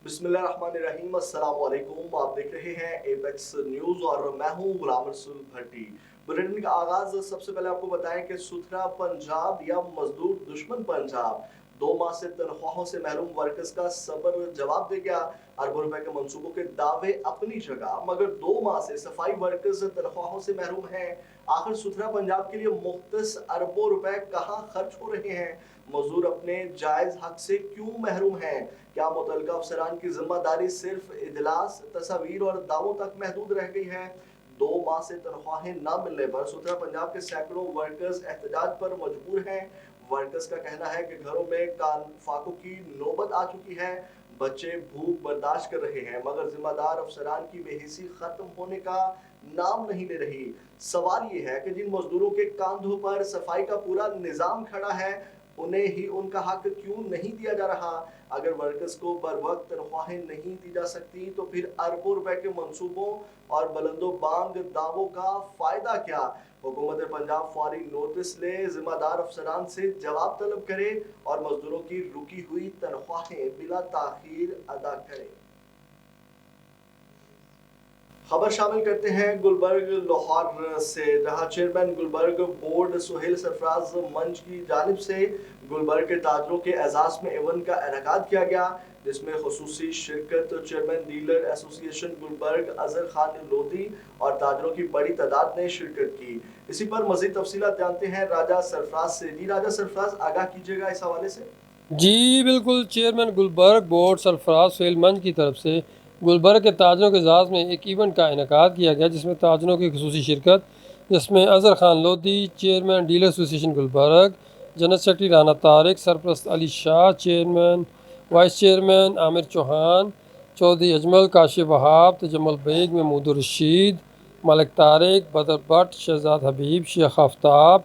बिस्मिल्लाहिर्रहमानिर्रहीम, अस्सलाम वालेकुम। आप देख रहे हैं एपेक्स न्यूज़ और मैं हूं गुलाम रसूल भट्टी। बुलेटिन का आगाज सबसे पहले आपको बताएं कि सुथरा पंजाब या मजदूर दुश्मन पंजाब 2 माह से तनख्वाहों से महरूम वर्कर्स का सबर जवाब दे गया। अरबों रुपए के मंसूबों के दावे अपनी जगह, मगर 2 माह से सफाई वर्कर्स तनख्वाहों से महरूम हैं। आखिर सुथरा पंजाब के लिए मुख्तस अरबों रुपए कहाँ खर्च हो रहे हैं? मजदूर अपने जायज हक से क्यों महरूम हैं? क्या मुतलका अफसरान की जिम्मेदारी सिर्फ इजलास, तस्वीर और दावों तक महदूद रह गई है? 2 माह से तनख्वाहें न मिलने पर सुथरा पंजाब के सैकड़ों वर्कर्स एहतजाज पर मजबूर हैं। वर्कर्स का कहना है कि घरों में कान फाकों की नौबत आ चुकी है। बच्चे भूख बर्दाश्त कर रहे हैं, मगर जिम्मेदार अफसरान की बेहिसी खत्म होने का नाम नहीं ले रही। सवाल ये है कि जिन मजदूरों के कांधों पर सफाई का पूरा निजाम खड़ा है, उन्हें ही उनका हक क्यों नहीं दिया जा रहा? अगर वर्कर्स को बर वक्त तनख्वाहें नहीं दी जा सकती तो फिर अरबों रुपए के मंसूबों और बुलंदो बांग दावों का फायदा क्या? हुकूमत पंजाब फौरी नोटिस ले, जिम्मेदार अफसरान से जवाब तलब करे और मजदूरों की रुकी हुई तनख्वाहें बिला ताखीर अदा करे। खबर शामिल करते हैं गुलबर्ग लाहौर से, जहां चेयरमैन गुलबर्ग बोर्ड सुहेल सरफराज मंच की जानिब से गुलबर्ग के ताजरों के एजाज में इवेंट का इनेकाद किया गया, जिसमें खुसूसी शिरकत chairman dealer association Gulberg Azhar Khan Lodhi और ताजरों की बड़ी तादाद ने शिरकत की। इसी पर मजीद तफसीलात जानते हैं राजा सरफराज से। जी राजा सरफराज, आगाह कीजिएगा इस हवाले से। जी बिल्कुल, चेयरमैन गुलबर्ग बोर्ड सरफराज सुहेल मंच की तरफ से गुलबर्ग के ताजरों के एजाज़ में एक इवेंट का इनेकाद किया गया, जिसमें ताजरों की खुसूसी शिरकत, जिसमें Azhar Khan Lodhi chairman dealer association Gulberg, general secretary Rana Tariq, सरपरस्त Ali Shah, chairman vice chairman Amir Chauhan, Chaudhry Ajmal, Kashif Wahab, Tajammul Baig, Mahmood Rashid, Malik Tariq, Badar Bhatt, Shahzad हबीब, शेख आफ्ताब,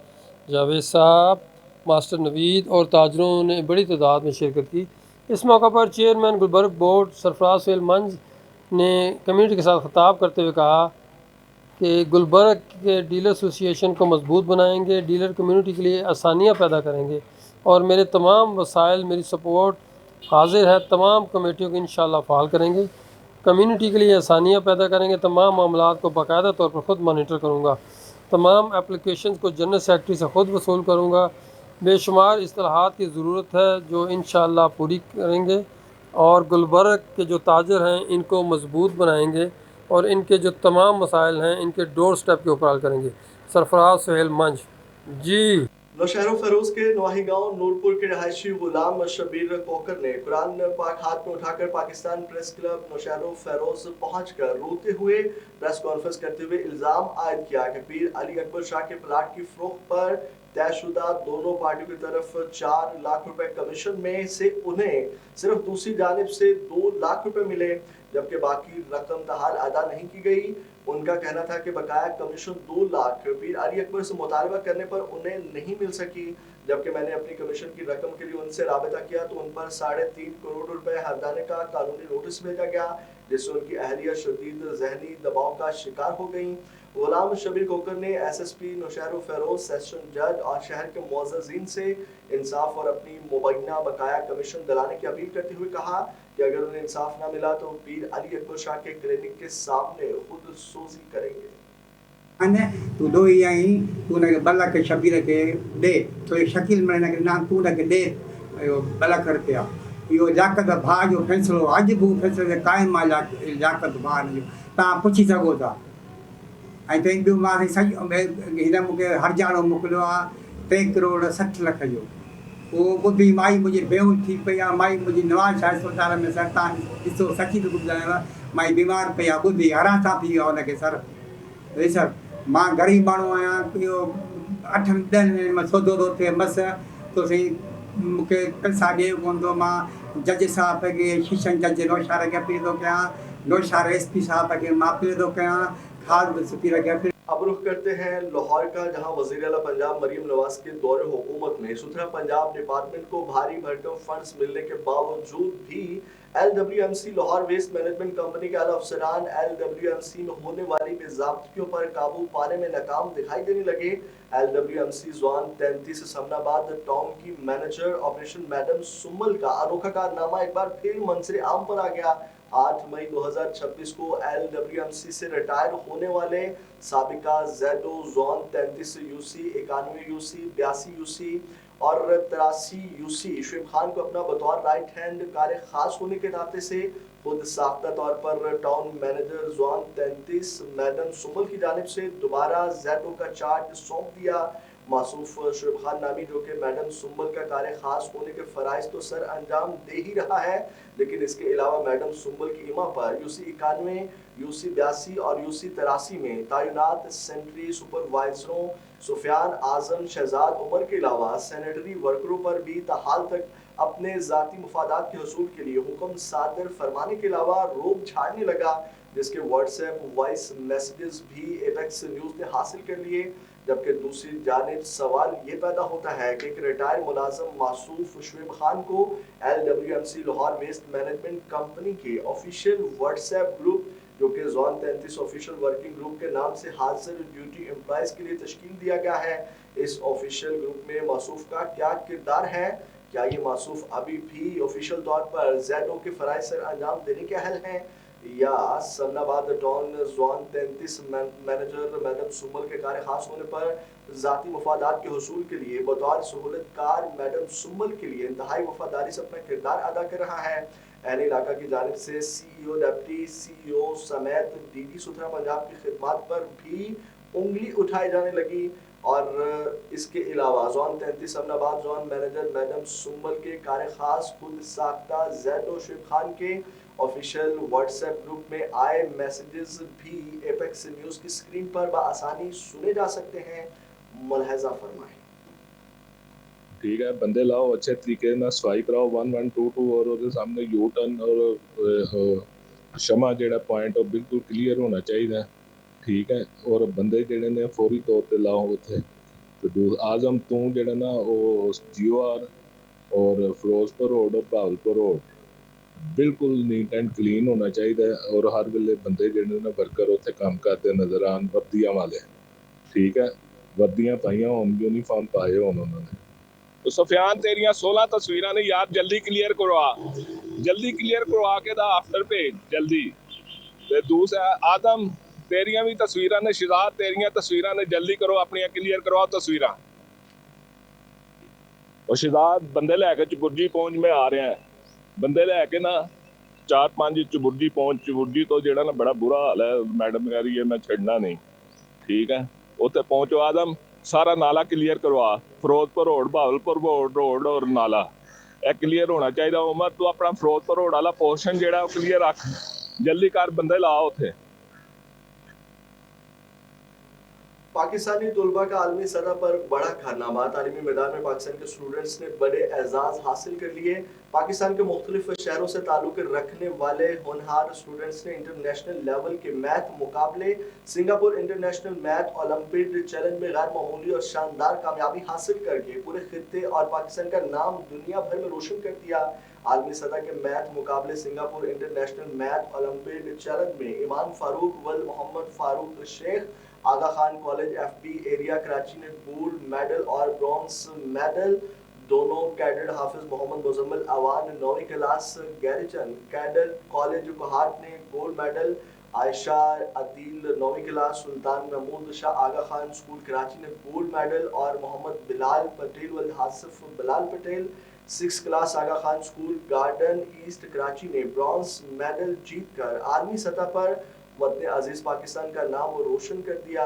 जावेद साहब, मास्टर नवीद और ताजरों ने बड़ी तादाद में शिरकत की। इस मौका पर चेयरमैन गुलबर्ग बोर्ड सरफराज सुहेल मंच ने कम्युनिटी के साथ खिताब करते हुए कहा कि गुलबर्ग के डीलर एसोसिएशन को मजबूत बनाएंगे, डीलर कम्युनिटी के लिए आसानियाँ पैदा करेंगे और मेरे तमाम वसाइल, मेरी सपोर्ट हाजिर है, तमाम कमेटियों को इंशाल्लाह फ़ाल करेंगे, कम्युनिटी के लिए आसानियाँ पैदा करेंगे, तमाम मामलात को बाकायदा तौर पर ख़ुद मॉनिटर करूँगा, तमाम एप्लीकेशन को जनरल सेक्रेटरी से ख़ुद वसूल करूँगा। बेशुमार इस्लाहात की ज़रूरत है जो इंशाअल्लाह पूरी करेंगे और गुलबर्ग के जो ताजर हैं इनको मजबूत बनाएंगे और इनके जो तमाम मसाइल हैं इनके डोर स्टेप के ऊपर हल करेंगे। सरफराज सुहेल मंच। जी नौशहरों फरोज के नवाही गांव नूरपुर के रहायशी गुलाम शबीर कोकर ने कुरान पाक हाथ में उठाकर Pakistan press club Naushahro furrows पहुंचकर रोते हुए प्रेस कॉन्फ्रेंस करते हुए इल्जाम आयद किया कि पीर अली अकबर शाह के प्लाट की फरोख्त पर तयशुदा दोनों पार्टियों की तरफ 4 लाख रुपए कमीशन में से उन्हें सिर्फ दूसरी जानिब से 2 लाख रुपए मिले, जबकि बाकी रकम तहाल अदा नहीं की गई। उनका कहना था कि बकाया कमीशन 2 लाख पीर अली अकबर से मुतालबा करने पर उन्हें नहीं मिल सकी, जबकि मैंने अपनी कमीशन की रकम के लिए उनसे राबिता किया तो उन पर 3.5 करोड़ रुपए हर्जाने का कानूनी नोटिस भेजा गया, जिससे उनकी अहलिया शदीद जहनी दबाव का शिकार हो गई। गुलाम शबीर कोकर ने एसएसपी नौशहरों फरोज, सेशन जज और शहर के मुअज्जिजीन से इंसाफ और अपनी मुबैना बकाया कमीशन दिलाने की अपील करते हुए कहा कि अगर उन्हें इंसाफ न मिला तो पीर अली अकबर शाह के क्लिनिक के सामने खुद सोजी करेंगे। तू दो ही आई तू ना बल्ला के शबीर के दे तो एक शकील में ना नाम तू ना के दे बल्ला कर पिया यो जाकत भा जो फैसलो अज बु फैसलो कायम माला जाकत भा जो ता पुछी सको था आई थिंक बि मां सही हिन मूंखे हरजानो मोकिलियो आहे 3 करोड़ 60 लख जो। उहो ॿुधी माई मुंहिंजी बेहोश थी पई आहे। माई मुंहिंजी नवाज़ शाह अस्पताल में सरतान ॾिसो सची थी ॿुधायांव, माई बीमार पई आहे, ॿुधी हरास थी वियो आहे हुनखे। सर ॾिस मां ग़रीब माण्हू आहियां, इहो 8-10 ॾींहंनि में सौदो थो थिए मस तो सही मूंखे पैसा ॾिए कोन थो। मां जज साहिब खे शीशन जज नौशहर खे अपील थो कयां, नौशहर एसपी साहिब खे मां अपील थो कयां, अब रुख करते हैं लाहौर का, जहां वज़ीर आला पंजाब मरीम नवाज के दौरे हुकूमत में सुथरा पंजाब डिपार्टमेंट को भारी भरकम फंड्स मिलने के बावजूद भी LWMC Lahore waste management company के आला अफसरान LWMC में होने वाली बेज़ाब्तियों पर काबू पाने में नाकाम दिखाई देने लगे। LWMC जोन 33 समनाबाद टाउन की मैनेजर ऑपरेशन मैडम सुम्मल का अनोखा कारनामा एक बार फिर मंजर आम पर आ गया। 8 मई 2026 को LWMC से रिटायर होने वाले साबिका जेडो जोन 33 यूसी, 91 यूसी, 82 यूसी और 83 यूसी शुएब खान को अपना बतौर राइट हैंड कार्य खास होने के नाते से खुद साख्ता तौर पर town manager zone 33 madam Samuel की जानिब से दोबारा जेडो का चार्ज सौंप दिया। मासूफ शुएब खान नामी जो कि मैडम सुम्बल का कार्य खास होने के फराइज तो सर अंजाम दे ही रहा है, लेकिन इसके अलावा मैडम सुम्बल की इमा पर यूसी 91, यूसी 82 और यूसी 83 में तैनात सेंट्री सुपरवाइजरों सुफियान आजम शहजाद उमर के अलावा सैनिटरी वर्करों पर भी ताहाल तक अपने ज़ाती मुफादात के हसूल के लिए हुक्म सादर फरमाने के अलावा रोब झाड़ने लगा, जिसके व्हाट्सएप वॉइस मैसेजेस भी एपेक्स न्यूज़ ने हासिल कर लिए। जबकि दूसरी जानिब सवाल ये पैदा होता है कि एक रिटायर्ड मुलाजम मासूफ शुएब खान को LWMC Lahore waste management company के ऑफिशियल व्हाट्सएप ग्रुप जो कि जोन 33 ऑफिशियल वर्किंग ग्रुप के नाम से हाजिर ड्यूटी एम्प्लॉयज के लिए तश्कील दिया गया है, इस ऑफिशियल ग्रुप में मासूफ का क्या किरदार है? क्या ये मासूफ अभी भी ऑफिशियल तौर पर जेडो के फराइज सर अंजाम देने के अहल हैं, या Samanabad town zone 33 manager madam Samuel के कार्य खास होने पर ज़ाती मफादात के हसूल के लिए बतौर सहूलतकार मैडम सुमल के लिए इंतहाई वफादारी से अपना किरदार अदा कर रहा है। अहल इलाका की जानिब से CEO, डिप्टी CEO समेत DD सुथरा पंजाब की खिदमत पर भी उंगली उठाई जाने लगी और इसके अलावा zone 33 Samanabad zone manager madam Sumbul के कार्य खास खुद साख्ता जेडो शुएब खान के ऑफिशियल व्हाट्सएप ग्रुप में आए मैसेजेस भी एपेक्स न्यूज़ की स्क्रीन पर बआसानी सुने जा सकते हैं। मुलाहजा फरमाएं। ठीक है, बंदे लाओ अच्छे तरीके ना सफाई कराओ 1122 और उसके सामने यू टर्न और शमा जेड़ा पॉइंट और बिल्कुल क्लियर होना चाहिए, ठीक है। और बंदे जेड़े ने फौरी तौर पे लाओ उथे तो आजम तू जेड़ा ना वो GOR और फिरोजपुर रोड और बहावलपुर रोड बिल्कुल नीट एंड क्लीन होना चाहिए और हर वेले बंदे जेड़े ना वर्कर उत्थे काम करते नजर आन वर्दियां वाले, ठीक है, वर्दियां पाइयां होन, यूनीफॉर्म पाए होन उन्होंने। तो सुफियान तेरियां 16 तस्वीरां ने यार जल्दी क्लियर करवा के दा आफ्टर पेज जल्दी। ते दूसरा आदम तेरियां भी तस्वीरां ने, शिजात तेरियां तस्वीरां ने, जल्दी करो अपनी क्लियर करवाओ तस्वीरां। और शिजात बंदे लैके चबुर्जी पहुंच में आ रहे हैं, बंदे लैके ना 4-5 चबुर्जी पहुंच, चबुर्जी तो जेड़ा ना बड़ा बुरा हाल है, मैडम कह रही है मैं छड़ना नहीं, ठीक है। उत्थे पहुंचो आदम, सारा नाला क्लियर करवा, फिरोजपुर रोड, बहावलपुर रोड और नाला यह क्लियर होना चाहिए। उमर तू अपना फिरोजपुर रोड वाला पोर्शन जेड़ा क्लियर रख, जल्दी कर, बंदे ला उत्थे। पाकिस्तानी तलबा का आलमी सतह पर बड़ा कारनामा, तालीमी मैदान में पाकिस्तान के स्टूडेंट्स ने बड़े एजाज हासिल कर लिए। पाकिस्तान के मुख्तलिफ शहरों से ताल्लुक रखने वाले होनहार स्टूडेंट्स ने इंटरनेशनल लेवल के मैथ मुकाबले, Singapore international math Olympic challenge में गैर मामूली और शानदार कामयाबी हासिल करके पूरे खित्ते और पाकिस्तान का नाम दुनिया भर में रोशन कर दिया। आलमी सतह के मैथ मुकाबले Singapore international math Olympic challenge में ईमान फारूक वल Mohammad Farooq Sheikh Aga Khan college FB area Karachi ने गोल्ड मेडल और ब्रॉन्ज मेडल, दोनों कैडेट हाफिज मोहम्मद मुजम्मिल अवान 9वीं class garrison cadet college Kohat ने गोल्ड मेडल, आयशा अदील 9वीं क्लास सुल्तान महमूद शाह आगा खान स्कूल कराची ने गोल्ड मेडल और मोहम्मद बिलाल पटेल वल Hasif Bilal Patel 6th class Aga Khan school garden east Karachi ने ब्रॉन्ज मेडल जीतकर आर्मी सतह पर वतन अजीज पाकिस्तान का नाम रोशन कर दिया।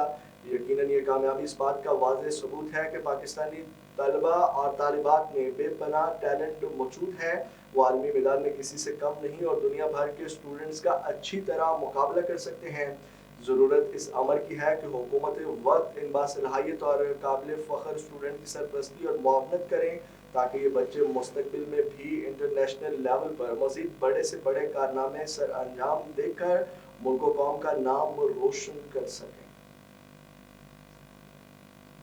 यकीनन ये कामयाबी इस बात का वाज़ेह सबूत है कि पाकिस्तानी तलबा और तालिबात में बेपनाह टैलेंट मौजूद है, वो आलमी मैदान में किसी से कम नहीं और दुनिया भर के स्टूडेंट्स का अच्छी तरह मुकाबला कर सकते हैं। ज़रूरत इस अमर की है कि हुकूमत वक्त इन बासलाहियत और काबिल फ़ख्र स्टूडेंट की सरपरस्ती और मुआवनत करें ताकि ये बच्चे मुस्तकबिल में भी इंटरनेशनल लेवल पर मज़ीद बड़े से बड़े कारनामे सर अंजाम देकर मुल्क और कौम का नाम रोशन कर सकें।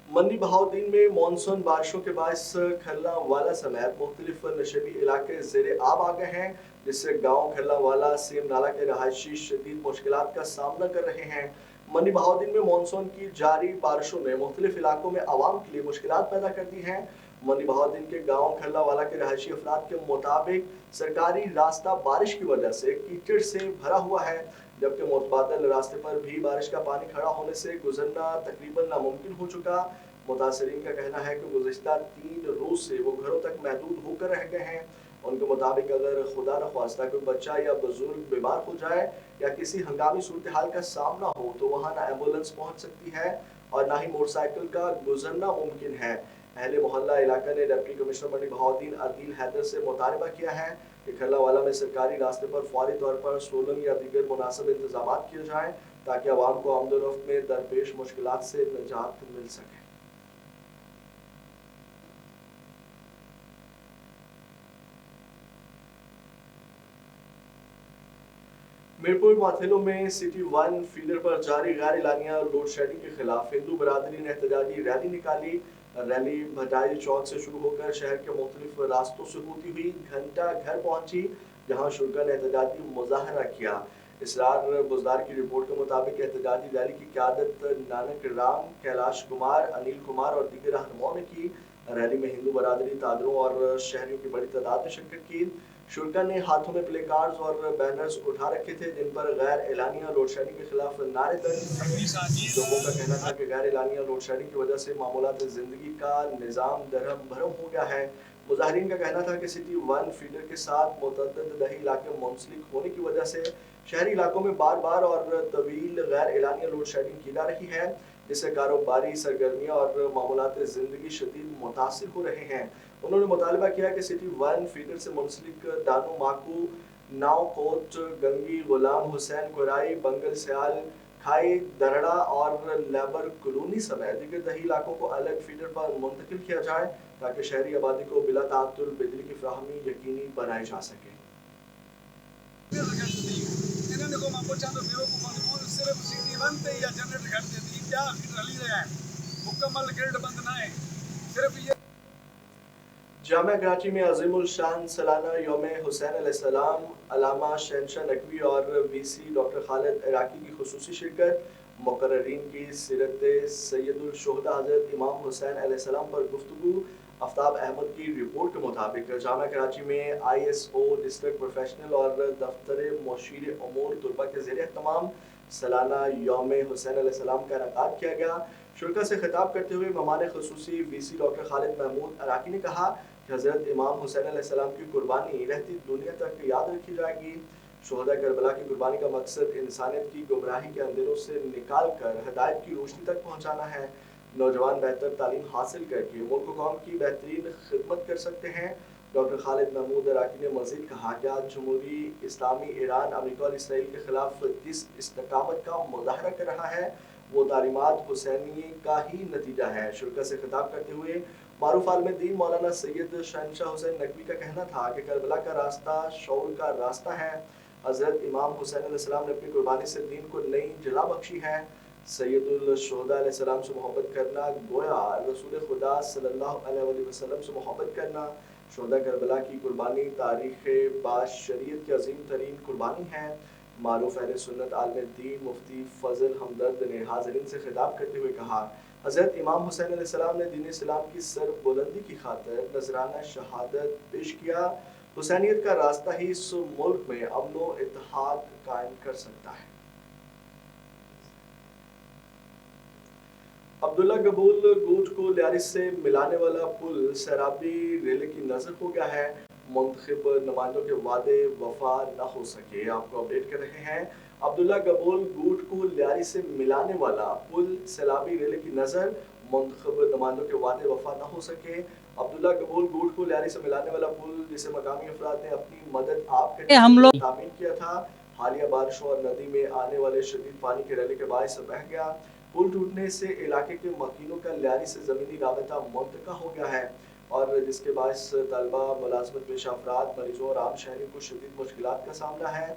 मंडी बहाउद्दीन में मानसून बारिशों के बायस खल्लावाला समेत मुख्तलिफ नशेबी इलाके ज़ेरे आब आ गए हैं, जिससे गाँव खल्लावाला सेम नाला के रहायशी शदीद मुश्किलात का सामना कर रहे हैं। मंडी बहाउद्दीन में मानसून की जारी बारिशों ने मुख्तलिफ इलाकों में आवाम के लिए मुश्किलात पैदा कर दी हैं। मंडी बहाउद्दीन के गांव खल्लावाला के रहायशी अफराद के मुताबिक सरकारी रास्ता बारिश की वजह से कीचड़ से भरा हुआ है, जबकि मुतबादल रास्ते पर भी बारिश का पानी खड़ा होने से गुजरना तकरीबन नामुमकिन हो चुका। मुतासरीन का कहना है कि गुज़िश्ता 3 रोज से वो घरों तक महदूद होकर रह गए हैं। उनके मुताबिक अगर खुदा न ख्वास्ता कोई बच्चा या बुजुर्ग बीमार हो जाए या किसी हंगामी सूरत हाल का सामना हो तो वहाँ ना एम्बुलेंस पहुँच सकती है और ना ही मोटरसाइकिल का गुजरना मुमकिन है। अहले मोहल्ला इलाका ने डिप्टी कमिश्नर मंडी बहाउद्दीन अदील हैदर से मुतालबा किया है कि खल्लावाला में सरकारी रास्ते पर फौरी तौर पर सोलन या दीगर मुनासिब इंतजाम किए जाएं ताकि आवाम को आमदोरफ्त में दरपेश मुश्किलात से निजात मिल सके। मीरपुर माथेलो में सिटी 1 फीडर पर जारी गैर एलानिया लोड शेडिंग के खिलाफ हिंदू बरादरी ने एहतजाजी रैली निकाली। रैली भटाई चौक से शुरू होकर शहर के मुख्तलिफ रास्तों से होती हुई घंटा घर पहुंची, जहां शुरा ने एहतजाजी मुजाहरा किया। इसरार बुजदार की रिपोर्ट के मुताबिक एहतजाजी रैली की क़यादत नानक राम, कैलाश कुमार, अनिल कुमार और दीगर रहनुमाओं ने की। रैली में हिंदू बरादरी, तादरों और शहरियों की बड़ी तादाद ने शिरकत की। शुरा ने हाथों में प्ले कार्ड्स और बैनर्स उठा रखे थे जिन पर गैर एलानिया लोड शेडिंग के खिलाफ नारे दर्ज। लोगों का कहना था कि गैर एलानिया लोड शेडिंग की वजह से मामूलात ज़िंदगी का निज़ाम दरहम भरम हो गया है। मुजाहिरीन का कहना था कि सिटी 1 फीडर के साथ मुतअद्दिद दही इलाके मुंसलिक होने की वजह से शहरी इलाकों में बार बार और तवील गैर एलानिया लोड शेडिंग की जा रही है, जिससे कारोबारी सरगर्मियाँ और मामूलात ज़िंदगी शदीद मुतासिर हो रहे हैं। उन्होंने मुतालबा किया कि सिटी 1 फीडर से मुंसलिक दानो माकू, नावकोट, गंगी, गुलाम हुसैन कुराई, बंगल सयाल, खाई दरड़ा और लेबर कॉलोनी समेत दीगर दही इलाकों को अलग फीडर पर मुंतकिल किया जाए ताकि शहरी आबादी को बिला ताअत्तुल बिजली की फ्राहमी यकीनी बनाई जा सके। जामिया कराची में अज़ीमुल शान सालाना यौम हुसैन अलैहिस्सलाम अल्लामा शहनशाह नकवी और वीसी डॉक्टर खालिद इराकी की खुसूसी शिरकत। मुकर्ररीन की सीरत सैयदुल शुहदा हज़रत इमाम हुसैन अलैहिस्सलाम पर गुफ्तगू। आफ्ताब अहमद की रिपोर्ट के मुताबिक जामिया कराची में ISO डिस्ट्रिक्ट प्रोफेशनल और दफ्तर मुशीर उमूर तुलबा के ज़ेर एहतमाम सालाना यौम हुसैन अलैहिस्सलाम का इनेकाद किया गया। शुरा से खिताब करते हुए मेहमान खुसूसी वीसी डॉक्टर खालिद महमूद अराकी ने कहा कि हज़रत इमाम हुसैन अलैहिस्सलाम की कुर्बानी रहती दुनिया तक याद रखी जाएगी। शुहदा करबला की कुर्बानी का मकसद इंसानियत की गुमराही के अंधेरों से निकाल कर हिदायत की रोशनी तक पहुँचाना है। नौजवान बेहतर तालीम हासिल करके मुल्क कौम की बेहतरीन खिदमत कर सकते हैं। डॉक्टर खालिद महमूद अराकी ने मज़ीद कहा कि आज जमहूरी इस्लामी ईरान अमेरिका और इसराइल के खिलाफ जिस इस्तकामत का मुजाहरा कर रहा है वो तालीमात हुसैनी का ही नतीजा है। शुरा से खिताब करते हुए मारूफ आलिम दीन मौलाना सैयद शहनशाह हुसैन नकवी का कहना था कि करबला का रास्ता शऊर का रास्ता है। हज़रत इमाम हुसैन अलैहिस्सलाम ने अपनी कुर्बानी से दीन को नई जला बख्शी है। सैयदुल शुहदा अलैहिस्सलाम से मोहब्बत करना गोया रसूल खुदा सल्लल्लाहु अलैहि वसल्लम से मोहब्बत करना। शुहदा करबला की कुर्बानी तारीख़ बाशरीयत की अजीम तरीन कुर्बानी है। मारूफ अहले सुन्नत आलिम दीन मुफ्ती फजल हमदर्द ने हाज़रीन से खिताब करते हुए कहा, हज़रत इमाम हुसैन अलैहिस्सलाम ने दीन इस्लाम की सर बुलंदी की खातिर नजराना शहादत पेश किया। हुसैनियत का रास्ता ही इस मुल्क में अमन व इत्तेहाद कायम कर सकता है। अब्दुल्ला गबूल गूट को लियारी से मिलाने वाला पुल सैराबी रेले की नजर हो गया है। मुंतखब नुमाइंदों के वादे वफा न हो सके। आपको अपडेट कर रहे हैं। अब्दुल्ला गबूल गूट को लियारी से मिलाने वाला पुल सैराबी रेले की नजर, मुंतखब नुमाइंदों के वादे वफा न हो सके। अब्दुल्ला गबूल गूट को लियारी से मिलाने वाला पुल जिसे मकामी अफराद ने अपनी मदद आप के तामीर किया था, हालिया बारिशों और नदी में आने वाले शदीद पानी के रैले के बायस बह गया। पुल टूटने से इलाके के मकीनों का लियारी से ज़मीनी राबता मुंतका हो गया है और जिसके बायस तलबा, मुलाजमत पेशा अफराद, मरीजों और आम शहरियों को शदीद मुश्किलात का सामना है।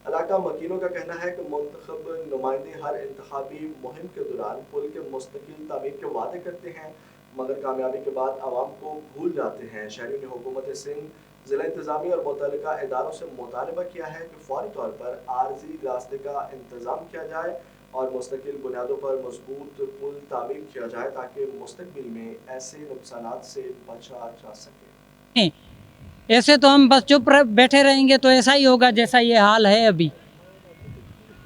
इलाका मकीनों का कहना है कि मुंतखब नुमाइंदे हर इंतखाबी मुहिम के दौरान पुल के मुस्तकिल तामीर के वादे करते हैं मगर कामयाबी के बाद आवाम को भूल जाते हैं। शहरियों ने हुकूमत सिंध, ज़िला इंतज़ामिया और मुतल्लिका इदारों से मुतालबा किया है कि फौरी तौर पर आर्जी रास्ते का इंतज़ाम किया जाए और मुस्तकिल बुनियादों पर मजबूत पुल तामीर किया जाए ताकि मुस्तकबिल में ऐसे नुकसानात से बचा जा सके। ऐसे तो हम बस बैठे रहेंगे तो ऐसा ही होगा जैसा ये हाल है अभी।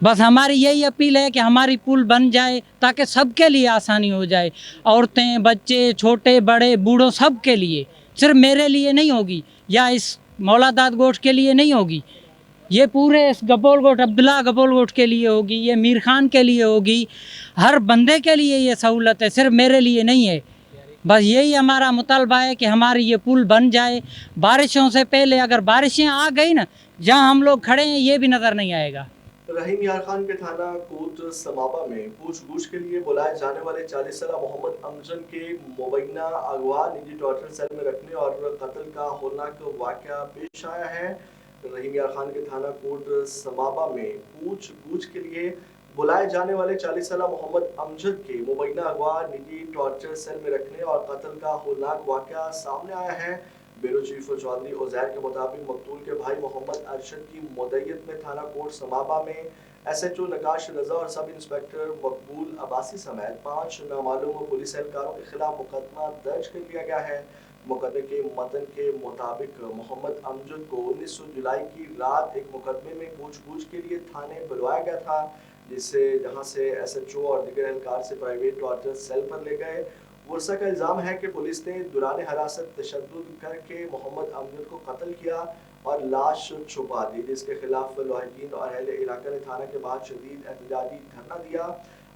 बस हमारी यही अपील है कि हमारी पुल बन जाए ताकि सबके लिए आसानी हो जाए, औरतें, बच्चे, छोटे बड़े बूढ़ों सबके लिए, सिर्फ मेरे लिए नहीं होगी या इस मौलादाद गोट के लिए नहीं होगी, ये पूरे इस गबोल गोट अब्दुल्ला गबोल गोट के लिए होगी, ये मीर खान के लिए होगी, हर बंदे के लिए ये सहूलत है, सिर्फ मेरे लिए नहीं है। बस यही हमारा मुतालबा है कि हमारी ये पुल बन जाए। बारिशों से पहले अगर बारिशें आ गई ना, जहाँ हम लोग खड़े हैं ये भी नज़र नहीं आएगा। रहीम यार खान के थाना कोट समाबा में पूछ-गूछ के लिए बुलाए जाने वाले 40 साल मोहम्मद अमजद के मुबैना अगवा निजी टॉर्चर सेल में रखने और कत्ल का होलनाक वाकया पेश आया है। रहीम यार खान के थाना कोट समाबा में पूछ-गूछ के लिए बुलाए जाने वाले 40 साल मोहम्मद अमजद के मुबैना अगवा निजी टॉर्चर सेल में रखने और कत्ल का होलनाक वाकया सामने आया है। ब्यूरो चीफ चौधरी उजैर के मुताबिक मकतूल के भाई मोहम्मद अरशद की मुद्दत में थाना कोट समाबा में SHO नकाश रजा और सब इंस्पेक्टर मकबूल अब्बासी समेत 5 नामालूम पुलिस एहलकारों के खिलाफ मुकदमा दर्ज कर लिया गया है। मुकदमे के मतन के मुताबिक मोहम्मद अमजद को 19 जुलाई की रात एक मुकदमे में पूछ-गूछ के लिए थाने बुलवाया गया था, जहां से SHO और दीगर एहलकार से प्राइवेट टॉर्चर सेल पर ले गए। वर्षा का इल्ज़ाम है कि पुलिस ने दुराने हिरासत तशद्दुद करके मोहम्मद अमजद को कत्ल किया और लाश छुपा दी, जिसके खिलाफ लोहादीन और अहले इलाका ने थाना के बाद शदीद एहतजाजी धरना दिया।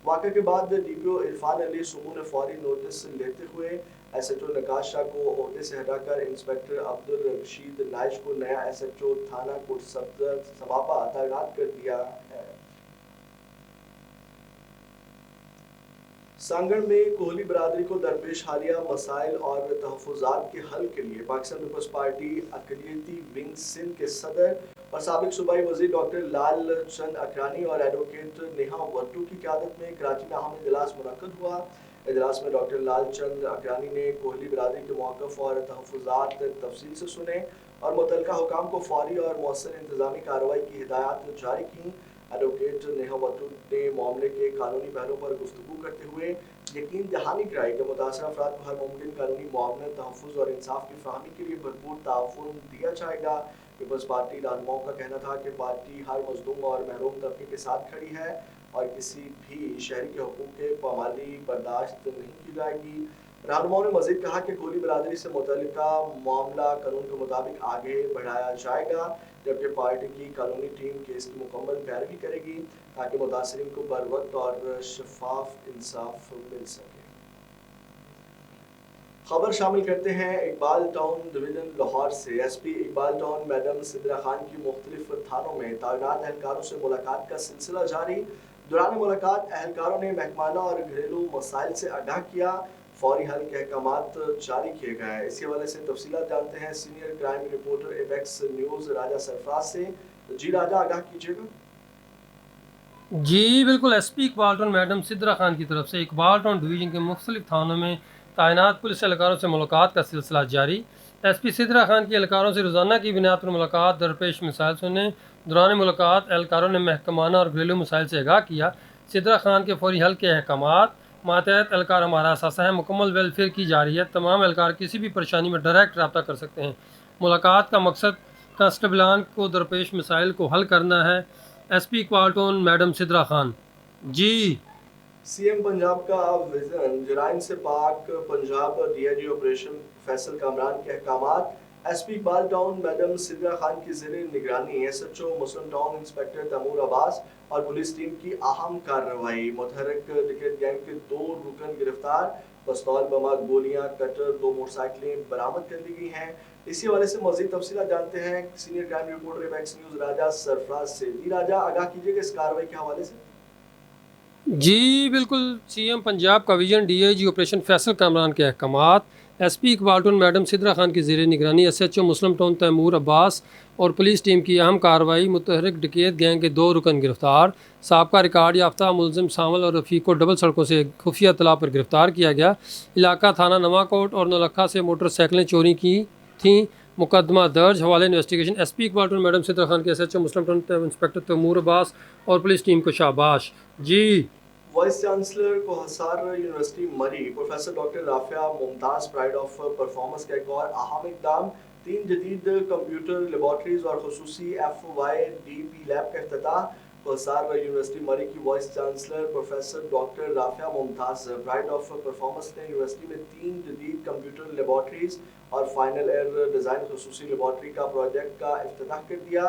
वाक़े के बाद DPO इरफान अली सुमू ने फौरी नोटिस लेते हुए SHO नकाश शाह को ओहदे से हटाकर इंस्पेक्टर अब्दुल रशीद नाइश को नया SHO थाना कोट समाबा तैनात कर दिया है। सांगड़ में कोहली बरादरी को दरपेश हालिया मसाइल और तहफ़्फ़ुज़ात के हल के लिए पाकिस्तान पीपल्स पार्टी अक़लियती विंग सिंध के सदर और साबिक़ सूबाई वज़ीर डॉक्टर लाल चंद अकरानी और एडवोकेट नेहा वट्टू की क़यादत में कराची में अहम इजलास मुनक़्क़द हुआ। इजलास में डॉक्टर लाल चंद अकरानी ने कोहली बरादरी के मौक़िफ़ और तहफ़्फ़ुज़ात तफसील से सुने और मुतल्लिक़ा हुकाम को फौरी और मौसर इंतज़ामी कार्रवाई की हिदायत जारी की। एडवोकेट नेहा वट्टू ने मामले के कानूनी पहलुओं पर गुफ्तगू करते हुए यकीन दहानी कराई कि मुतासरा अफराद को हर मुमकिन कानूनी मुआवनत, तहफ़्फ़ुज़ और इंसाफ की फ़राहमी के लिए भरपूर ताउन दिया जाएगा। पीपल्स पार्टी रहनुमाओं का कहना था कि पार्टी हर मज़लूम और महरूम तबके के साथ खड़ी है और किसी भी शहरी के हुकूक के पामाली बर्दाश्त नहीं की जाएगी। रहनुमाओं ने मज़ीद कहा कि कोहली बरादरी से मुतल्लिका मामला कानून के मुताबिक आगे बढ़ाया जाएगा, जबकि पार्टी की कानूनी टीम केस की मुकम्मल पैरवी करेगी ताकि मुतासरीन को बर वक्त और शफाफ इंसाफ मिल सके। खबर शामिल करते हैं इकबाल टाउन डिवीजन लाहौर से। SP Iqbal Town madam Sidra Khan की मुख्तलिफ थानों में तैनात एहलकारों से मुलाकात का सिलसिला जारी। दौरान मुलाकात एहलकारों ने महकमाना और घरेलू मसाइल से आगाह किया, फौरी हल के अहकामात जारी किए गए। इसी हवाले से तफसीलात जानते हैं senior crime reporter Apex News Raja Sarfaraz से। जी राजा, आगाह कीजिएगा। जी बिल्कुल, SP Iqbal Town madam Sidra Khan की तरफ से इकबाल टाउन डिवीज़न के मुख्तलिफ थानों में तैनात पुलिस एहलकारों से मुलाकात का सिलसिला जारी। SP सिद्रा खान के एहलकारों से रोज़ाना की बुनियाद पर मुलाकात, दरपेश मसाइल सुने। दौरान मुलाकात एहलकारों ने महकमाना और घरेलू मसाइल से आगाह किया। सिद्रा खान के फौरी हल के अहकामात, मातहत एहलकार हमारा असासा है, मुकम्मल वेलफेयर की जा रही है, तमाम एहलकार किसी भी परेशानी में डायरेक्ट रब्ता कर सकते हैं। मुलाकात का मकसद कांस्टेबलान को दरपेश मसाइल को हल करना है। SP Iqbal Town madam Sidra Khan. जी CM पंजाब का विजन जराइम से पाक पंजाब DIG ऑपरेशन फैसल कामरान के अहकामात। SP Iqbal Town madam Sidra Khan की ज़ेरे निगरानी SHO Muslim Town inspector Taimur Abbas और पुलिस टीम की अहम कार्रवाई। मुतहरक डिकेट गैंग के 2 रुकन गिरफ्तार, पिस्तौल, बमा, गोलियां, कटर, 2 मोटरसाइकिलें बरामद कर ली गई हैं। इसी हवाले से मज़ीद तफसीलात जानते हैं senior crime reporter Apex News Raja Sarfaraz से। जी राजा, आगाह कीजिएगा इस कार्रवाई के हवाले से। जी बिल्कुल, CM पंजाब का vision DIG operation Faisal Kamran के अहकामात। SP Iqbal Town madam Sidra Khan की ज़ेरे निगरानी SHO मुस्लिम टाउन तैमूर अब्बास और पुलिस टीम की अहम कार्रवाई। मुतहरक डकैत गैंग के 2 रुकन गिरफ्तार, साबका रिकॉर्ड याफ्ता मुलजिम सामल और रफ़ीक को डबल सड़कों से खुफिया तला पर गिरफ्तार किया गया। इलाका थाना नवाकोट और नौलखा से मोटरसाइकिलें चोरी की थीं। मुकदमा दर्ज, हवाले investigation. SP Iqbal madam Sidra Khan के SHO मुस्लिम फ्रंट इंस्पेक्टर तैमूर अब्बास और पुलिस टीम को शाबाश जी। वाइस चांसलर को Hisar university Murree professor doctor Rafia Mumtaz pride of performance का एक और अहम इकदाम, 3 जदीद कंप्यूटर लेबॉर्ट्रीज और खसूसी FYDP लैब का इफ्तिताह। हिसार यूनिवर्सिटी मरी की vice chancellor professor doctor Rafia Mumtaz pride of performance ने यूनिवर्सिटी में 3 जदीद कंप्यूटर लेबॉर्ट्रीज और फाइनल ईयर डिज़ाइन खसूसी लेबॉर्ट्री का प्रोजेक्ट का इफ्तिताह कर दिया,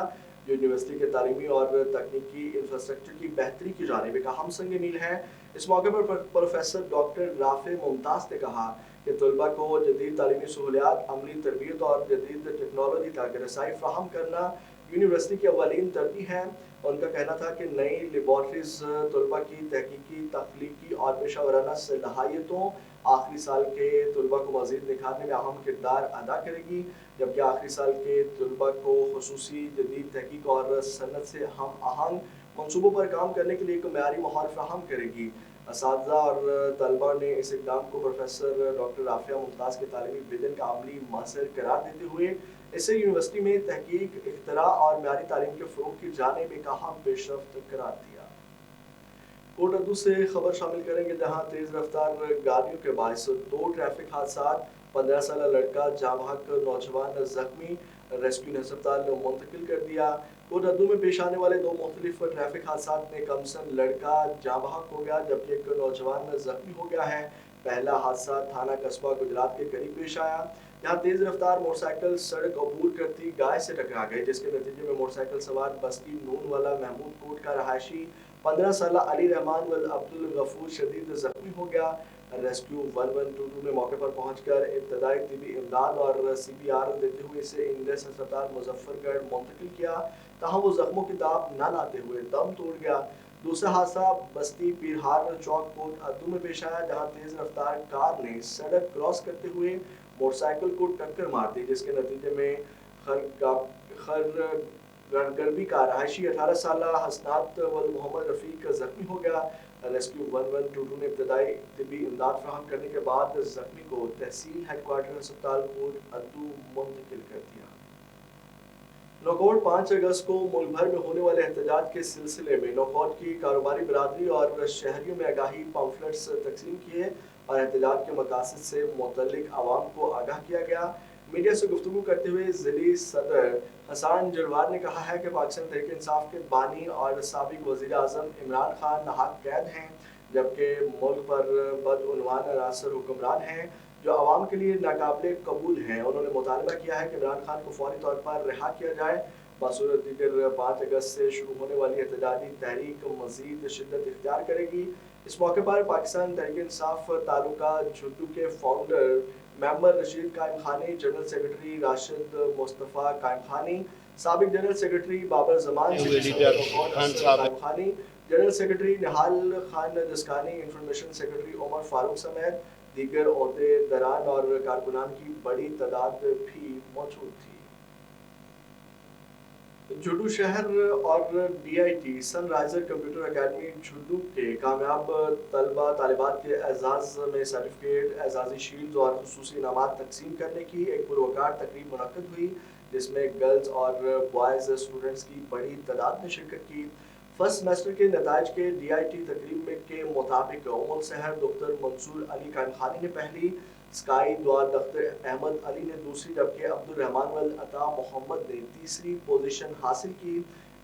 जो यूनिवर्सिटी के तालीमी और तकनीकी इंफ्रास्ट्रक्चर की बेहतरी की जानिब एक अहम संग मील है। इस मौके पर प्रोफेसर डॉक्टर राफे मुमताज़ ने कहा कि तलबा को जदीद तालीमी सहूलियात, अमली तरबियत और जदीद टेक्नोलॉजी तक रसाई फ्राहम करना यूनिवर्सिटी की अवलीन तरजीह है। उनका कहना था कि नई लेबॉर्ट्रीज तलबा की तहकीकी, तख्लीकी और पेशा वराना सलाहियतों आखिरी साल के तलबा को मज़ीद निखारने में अहम किरदार अदा करेगी, जबकि आखिरी साल के तलबा को खसूसी जदीद तहकीक और सनत से हम आहंग मनसूबों पर काम करने के लिए एक मयारी माहौल फ्राहम करेगी। असातिज़ा और तलबा ने इस इक़दाम को प्रोफेसर डॉक्टर राफिया मुमताज़ के तालीमी विजन का अमली मासर करार देते हुए इसे यूनिवर्सिटी में तहकीक, इख्तरा और मयारी तालीम के फ़रोग़ की जानिब एक अहम पेशरफ्त करार दिया। कोटअदू से खबर शामिल करेंगे, जहां तेज रफ्तार गाड़ियों के बायस 2 ट्रैफिक हादसा, 15 साल लड़का जाँ बहक नौजवान जख्मी, रेस्क्यू ने अस्पताल मुंतकिल कर दिया। कोटअदू में पेश आने वाले 2 मुख्तलिफ ट्रैफिक हादसा में कमसन लड़का जाँ बहक हो गया, जबकि एक नौजवान जख्मी हो गया है। पहला हादसा थाना कस्बा गुजरात के करीब पेश आया, जहाँ तेज रफ्तार मोटरसाइकिल सड़क अबूर करती गाय से टकरा गई, जिसके नतीजे में मोटरसाइकिल सवार बस्ती नून वाला महमूद कोट का रहायशी 15 साल अली रहमान व अब्दुल गफूर शदीद जख्मी हो गया। रेस्क्यू 1122 ने मौके पर पहुंचकर इब्तदाई तिबी इमदाद और CPR देते हुए इसे इंग्लिश अस्पताल मुजफ्फरगढ़ मुंतकिल किया, तहाँ वो जख्मों की दाब न लाते हुए दम तोड़ गया। दूसरा हादसा बस्ती पीरहार चौक कोटअदू में पेश आया, जहाँ तेज रफ्तार कार ने सड़क क्रॉस करते हुए मोटरसाइकिल को टक्कर मार दी, जिसके नतीजे में गरबी का रहायशी 18 साल हसनात वल मोहम्मद रफीक जख्मी हो गया। रेस्क्यू 1122 ने इब्तदाई तिबी इमदाद फराहम करने के बाद जख्मी को तहसील हेडक्वार्टर अस्पताल कोटअदू मुंतकिल कर दिया। नौकोट 5 अगस्त को मुल्क भर में होने वाले एहतजाज के सिलसिले में नौकोट की कारोबारी बिरादरी और शहरियों में आगाही पम्फलेट्स तकसीम किए और एहतजाज के मकासद से मुतल्लिक आवाम को आगाह किया गया। मीडिया से गुफ्तगू करते हुए ज़िली सदर हसान जलवार ने कहा है कि पाकिस्तान तहरीक इंसाफ के बानी और साबिक वज़ीर आज़म इमरान खान नाहक कैद हैं, जबकि मुल्क पर बदउनवान अनासर हुक्मरान हैं जो आवाम के लिए नाकाबिले कबूल हैं। उन्होंने मुतालबा किया है कि इमरान खान को फौरी तौर पर रिहा किया जाए। बासूरत दीगर 5 अगस्त से शुरू होने वाली एहतजाजी तहरीक मज़ीद शिद्दत इख्तियार करेगी। इस मौके पर पाकिस्तान तहरीक इंसाफ तालुका झुड्डू के फाउंडर मेंबर रशीद कायम खानी, जनरल सेक्रेटरी राशिद मुस्तफ़ा कायम खानी, साबिक जनरल सेक्रेटरी बाबर जमान कायम खानी, जनरल सेक्रेटरी निहाल खान दस्कानी, इंफॉर्मेशन सेक्रेटरी उमर फारूक समेत दीगर ओहदेदारान और कारकुनान की बड़ी तादाद भी मौजूद थी। झुड्डू शहर और DIT सनराइजर कंप्यूटर एकेडमी झुड्डू के कामयाब तलबा तालिबात के एजाज में सर्टिफिकेट, एजाजी शील्ड और खुसूसी इनामात तकसीम करने की एक पुरवकार तकरीब मुनक्कद हुई, जिसमें गर्ल्स और बॉयज़ स्टूडेंट्स की बड़ी तादाद ने शिरकत की। फर्स्ट सेमेस्टर के नताइज के DIT तकरीब में के मुताबिक उमुल सहर डॉक्टर मंसूर अली कायम खानी ने पहली, स्काई दुआ दख्तर अहमद अली ने दूसरी, जबकि अब्दुल रहमान वल अता मोहम्मद ने तीसरी पोजीशन हासिल की।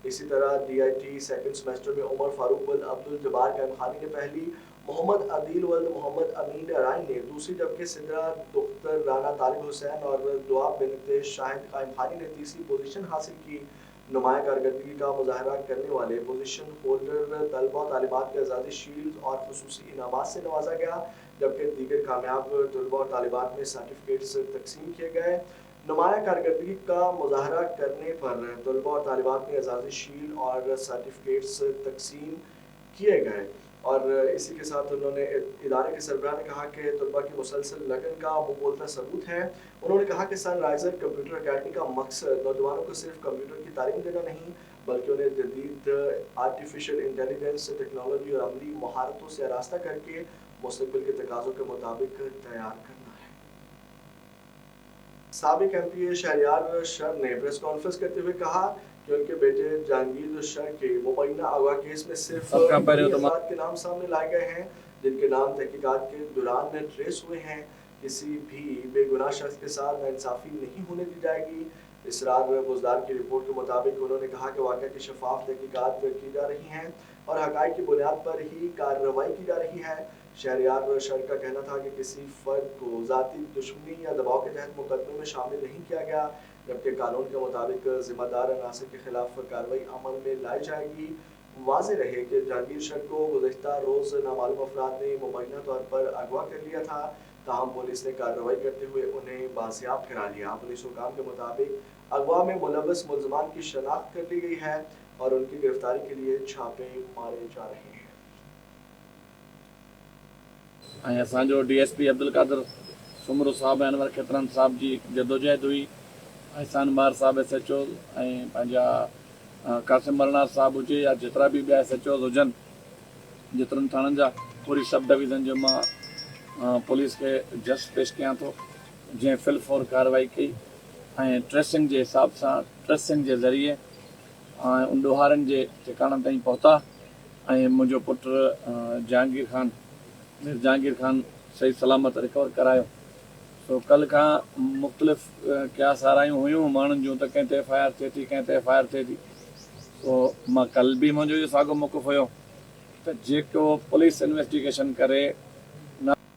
इसी तरह DIT सेकंड सेमेस्टर में उमर फारूक वल अब्दुल जब्बार कायम खानी ने पहली, मोहम्मद अदील वल मोहम्मद अमीन राइन ने दूसरी, जबकि सिदरा डॉक्टर राना तालिब हुसैन और दुआ बिनते शाहिद कायम खानी ने तीसरी पोजीशन हासिल की। नुमाया कारकर्दगी का मुजाहरा करने वाले पोजीशन होल्डर तलबा तालिबात के आज़ादी शील्ड और खुसूसी इनामात से नवाजा गया, जबकि दीगर कामयाब तलबा और तालिबात में सर्टिफिकेट्स तकसीम किए गए। नुमाया कारकर्दगी का मुजाहरा करने पर तलबा और तालिबात में आज़ादी शील्ड और सर्टिफिकेट्स तकसीम किए गए। और इसी के साथ उन्होंने इदारे के सरबराह ने कहा कि तलबा की मुसलसल लगन का मुबोलता सबूत है। उन्होंने कहा कि सनराइजर कंप्यूटर अकेडमी का मकसद नौजवानों को सिर्फ कंप्यूटर की तालीम देना नहीं, बल्कि उन्हें जदीद आर्टिफिशियल इंटेलिजेंस टेक्नोलॉजी और अमली महारतों से आरास्ता करके मुस्तकबिल के तकाज़ों के मुताबिक तैयार करना है। साबिक एमपी शहरियार शर ने प्रेस कॉन्फ्रेंस करते हुए कहा कि उनके बेटे जहांगीर शर के मुबैना अगवा केस में सिर्फ अफराद के नाम सामने लाए गए हैं जिनके नाम तहकीकात के दौरान में ट्रेस हुए हैं। किसी भी बेगुनाह शख्स के साथ नाइंसाफी नहीं होने दी जाएगी। इसरार बुजदार की रिपोर्ट के मुताबिक उन्होंने कहा कि वाक़या की शफाफ तहकीकात की जा रही हैं और हक़ाइक़ की बुनियाद पर ही कार्रवाई की जा रही है। शहरियार शर का कहना था कि किसी फर्द को ज़ाती दुश्मनी या दबाव के तहत मुकदमे में शामिल नहीं किया गया, जबकि कानून के मुताबिक जिम्मेदार अनासर के खिलाफ कार्रवाई अमल में लाई जाएगी। वाज़ेह रहे कि जहांगीर शर को गुज़श्ता रोज़ नामालूम अफराद ने मुबैना तौर पर अगवा कर लिया था, ताहम पुलिस ने कार्रवाई करते हुए उन्हें बाजियाब करा लिया। पुलिस हुकाम के मुताबिक अगवा में मुलव्वस मुल्ज़मान की शनाख्त कर ली गई है और उनकी गिरफ्तारी के लिए छापे मारे जा रहे हैं। असो DSP अब्दुल कादिर सुमरो साहब अनवर खेतरन साहब जी जदोजहद हुई। सानबार साहब SHO पंहिंजा कासिम मरनार साहब हुजे या जेतिरा भी ॿिया SHOs हुजनि जेतिरनि थाणनि जा पूरी सब डिवीज़न जो मां पुलिस के जस्ट पेश कयां थो जंहिं फिल फॉर कार्रवाई कई ऐं ट्रेसिंग जे हिसाब सां ट्रेसिंग जे ज़रिए उन ॾोहारनि जे ठिकाणनि ताईं पहुता ऐं मुंहिंजो पुटु जहांगीर ख़ान सही सलामत रिकवर करायो। सो कल्ह खां मुख़्तलिफ़ क़यास आरायूं हुयूं माण्हुनि जूं त कंहिं ते FIR थिए थी कंहिं ते FIR थिए थी। सो मां कल्ह बि मुंहिंजो इहो साॻियो मौक़िफ़ हुयो त जेको पुलिस इन्वेस्टिगेशन करे।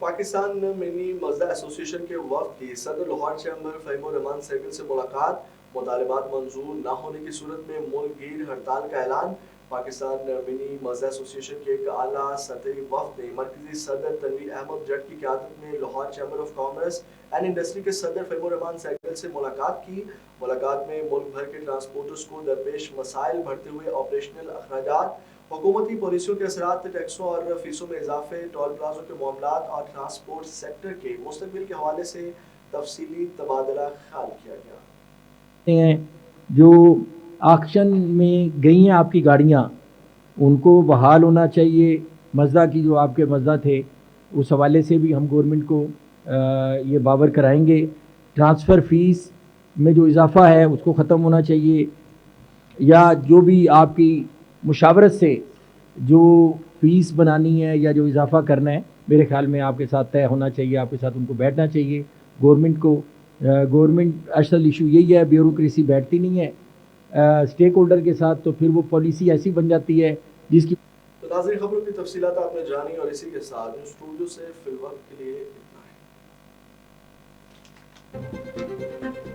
पाकिस्तान मिनी मज़दा एसोसिएशन के वफ़द की सदर लाहौर चैम्बर फ़हीम रहमान सहगल से मुलाकात। मुतालिबात मंजूर न होने की सूरत में मुल्कगीर हड़ताल का ऐलान। पाकिस्तान मिनी मज़दा एसोसिएशन के एक आला सतही वफ़द ने मरकज़ी सदर तनवीर अहमद जट की क़यादत में Lahore chamber of commerce and industry के सदर फ़हीम रहमान सहगल से मुलाकात की। मुलाकात में मुल्क भर के ट्रांसपोर्टर्स को दरपेश मसाइल, बढ़ते हुए ऑपरेशनल अखराजात, हुकूमती पॉलिसियों के असरात, टैक्सों और फीसों में इजाफे, टोल प्लाजों के मामलात और ट्रांसपोर्ट सेक्टर के मुस्तकबिल के हवाले से तफसीली तबादला ख्याल किया गया। जो ऑक्शन में गई हैं आपकी गाड़ियाँ, उनको बहाल होना चाहिए। मज़दा की जो आपके मज़दा थे उस हवाले से भी हम गवर्नमेंट को ये बावर कराएंगे। ट्रांसफ़र फ़ीस में जो इजाफ़ा है उसको ख़त्म होना चाहिए, या जो भी आपकी मुशावरत से जो फ़ीस बनानी है या जो इजाफ़ा करना है, मेरे ख़्याल में आपके साथ तय होना चाहिए, आपके साथ उनको बैठना चाहिए। गवर्नमेंट को गवर्नमेंट असल इशू यही है, ब्यूरोक्रेसी बैठती नहीं है स्टेक होल्डर के साथ, तो फिर वो पॉलिसी ऐसी बन जाती है जिसकी। तो नाज़रीन, खबरों की तफसीलात आपने जानी और इसी के साथ न्यूज़ स्टूडियो से फिलवक्त के लिए इतना है।